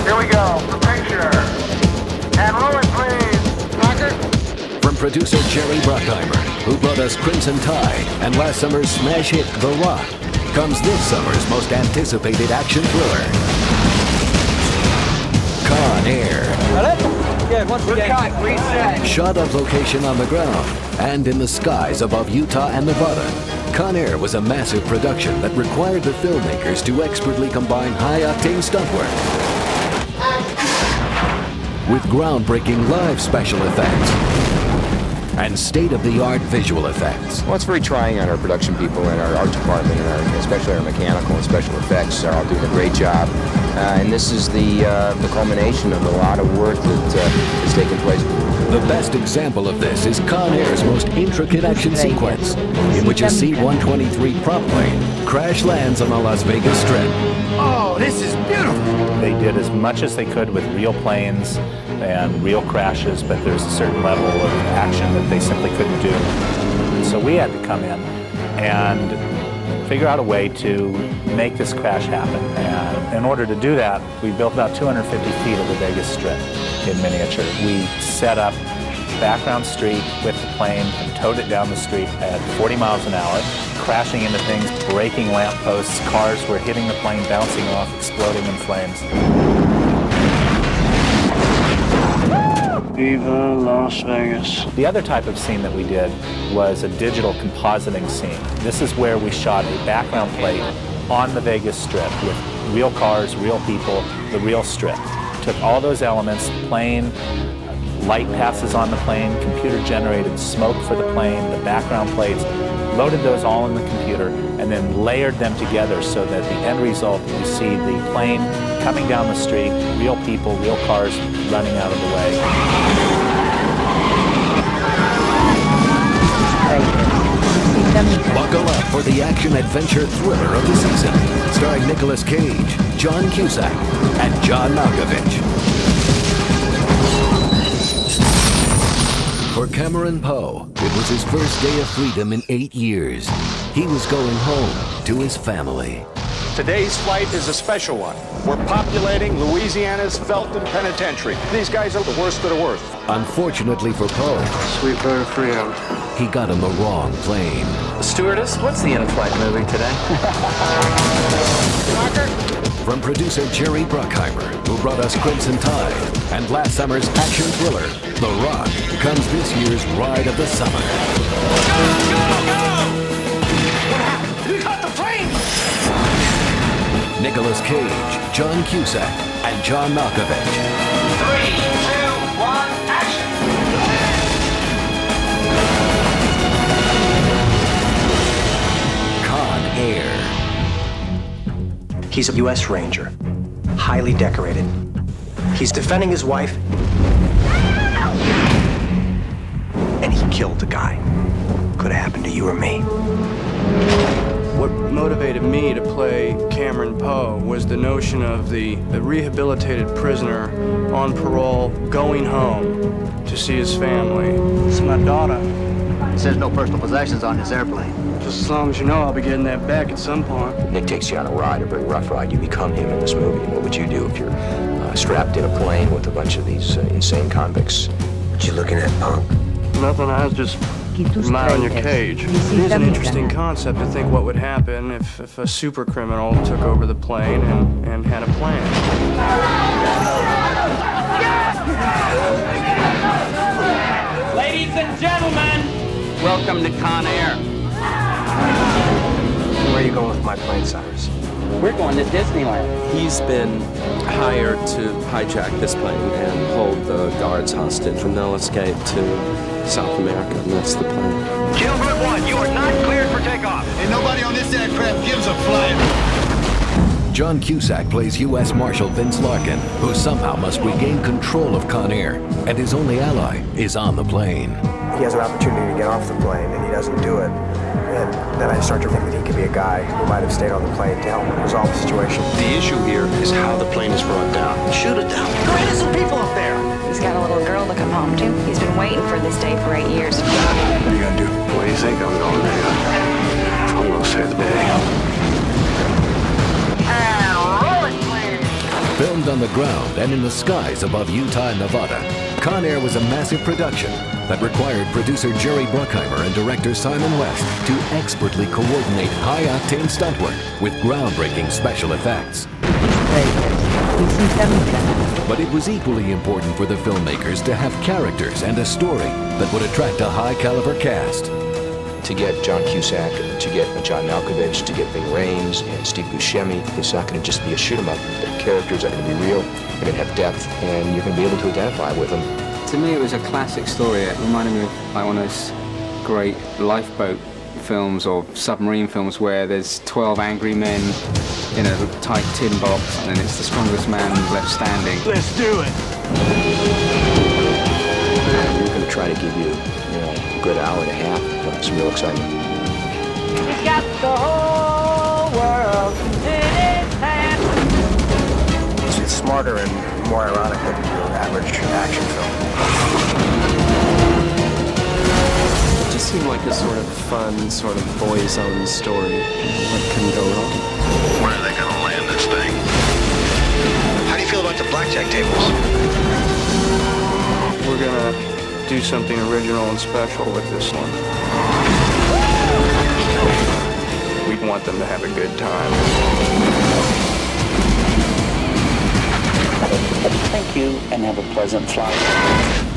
Here we go. The picture. And roll it, please. Roger. From producer Jerry Bruckheimer, who brought us Crimson Tide and last summer's smash hit The Rock, comes this summer's most anticipated action thriller, Con Air. Good, once again. Reset. Shot on location on the ground and in the skies above Utah and Nevada, Con Air was a massive production that required the filmmakers to expertly combine high-octane stunt work with groundbreaking live special effects and state-of-the-art visual effects. Well, it's very trying on our production people and our art department, and especially our mechanical and special effects are all doing a great job. And this is the culmination of a lot of work that has taken place. The best example of this is Con Air's most intricate action sequence, in which a C-123 prop plane crash lands on the Las Vegas Strip. Oh, this is beautiful. They did as much as they could with real planes and real crashes, but there's a certain level of action that they simply couldn't do. So we had to come in and figure out a way to make this crash happen. And in order to do that, we built about 250 feet of the Vegas Strip in miniature. We set up background street with the plane and towed it down the street at 40 miles an hour, crashing into things, breaking lampposts, cars were hitting the plane, bouncing off, exploding in flames. Viva Las Vegas. The other type of scene that we did was a digital compositing scene. This is where we shot a background plate on the Vegas Strip with real cars, real people, the real strip. Took all those elements, plane, light passes on the plane, computer-generated smoke for the plane, the background plates, loaded those all in the computer, and then layered them together so that the end result, you see the plane coming down the street, real people, real cars running out of the way. Buckle up for the action-adventure thriller of the season, starring Nicolas Cage, John Cusack, and John Malkovich. For Cameron Poe, it was his first day of freedom in 8 years. He was going home to his family. Today's flight is a special one. We're populating Louisiana's Felton Penitentiary. These guys are the worst of the worst. Unfortunately for Poe, Sweet bird freedom. he got on the wrong plane. Stewardess, what's the in-flight movie today? From producer Jerry Bruckheimer, who brought us Crimson Tide, and last summer's action thriller, The Rock, comes this year's ride of the summer. We got the plane. Nicolas Cage, John Cusack, and John Malkovich. 3, 2, 1, action. Con Air. He's a U.S. Ranger, highly decorated. He's defending his wife, and he killed a guy. Could have happened to you or me. What motivated me to play Cameron Poe was the notion of the rehabilitated prisoner on parole going home to see his family. It's my daughter. It says no personal possessions on this airplane. Just as long as you know I'll be getting that back at some point. Nick takes you on a ride, a very rough ride. You become him in this movie. What would you do if you're strapped in a plane with a bunch of these insane convicts? What you looking at, punk? Nothing, I was just admiring your cage. It is an interesting concept to think what would happen if a super criminal took over the plane and had a plan. Ladies and gentlemen, welcome to Con Air. Where are you going with my plane, Cyrus? We're going to Disneyland. He's been hired to hijack this plane and hold the guards hostage, and they'll escape to South America, and that's the plan. Gilbert 1, you are not cleared for takeoff. And nobody on this aircraft gives a flying. John Cusack plays U.S. Marshal Vince Larkin, who somehow must regain control of Con Air, and his only ally is on the plane. He has an opportunity to get off the plane, and he doesn't do it. And then I start to think that he could be a guy who might have stayed on the plane to help resolve the situation. The issue here is how the plane is brought down. Shoot it down. There are innocent people up there. He's got a little girl to come home to. He's been waiting for this day for 8 years. What are you gonna do? What do you think I'm gonna do? I'm gonna save the day. And roll it, please. Filmed on the the ground and in the skies above Utah and Nevada, Con Air was a massive production that required producer Jerry Bruckheimer and director Simon West to expertly coordinate high-octane stunt work with groundbreaking special effects. But it was equally important for the filmmakers to have characters and a story that would attract a high-caliber cast. To get John Cusack, to get John Malkovich, to get Ving Rhames and Steve Buscemi, it's not going to just be a shoot-'em-up. The characters are going to be real, they're going to have depth, and you're going to be able to identify with them. To me, it was a classic story. It reminded me of like one of those great lifeboat films or submarine films where there's 12 angry men in a tight tin box, and it's the strongest man left standing. Let's do it! We're going to try to give you, a good hour and a half of some real excitement. He's got the whole world in his hands. It's smarter and more ironic than your average action film. It just seemed like a sort of fun, sort of boys' own story. What can go wrong? Where are they gonna land this thing? How do you feel about the blackjack tables? We're gonna do something original and special with this one. We want them to have a good time. Thank you, and have a pleasant flight.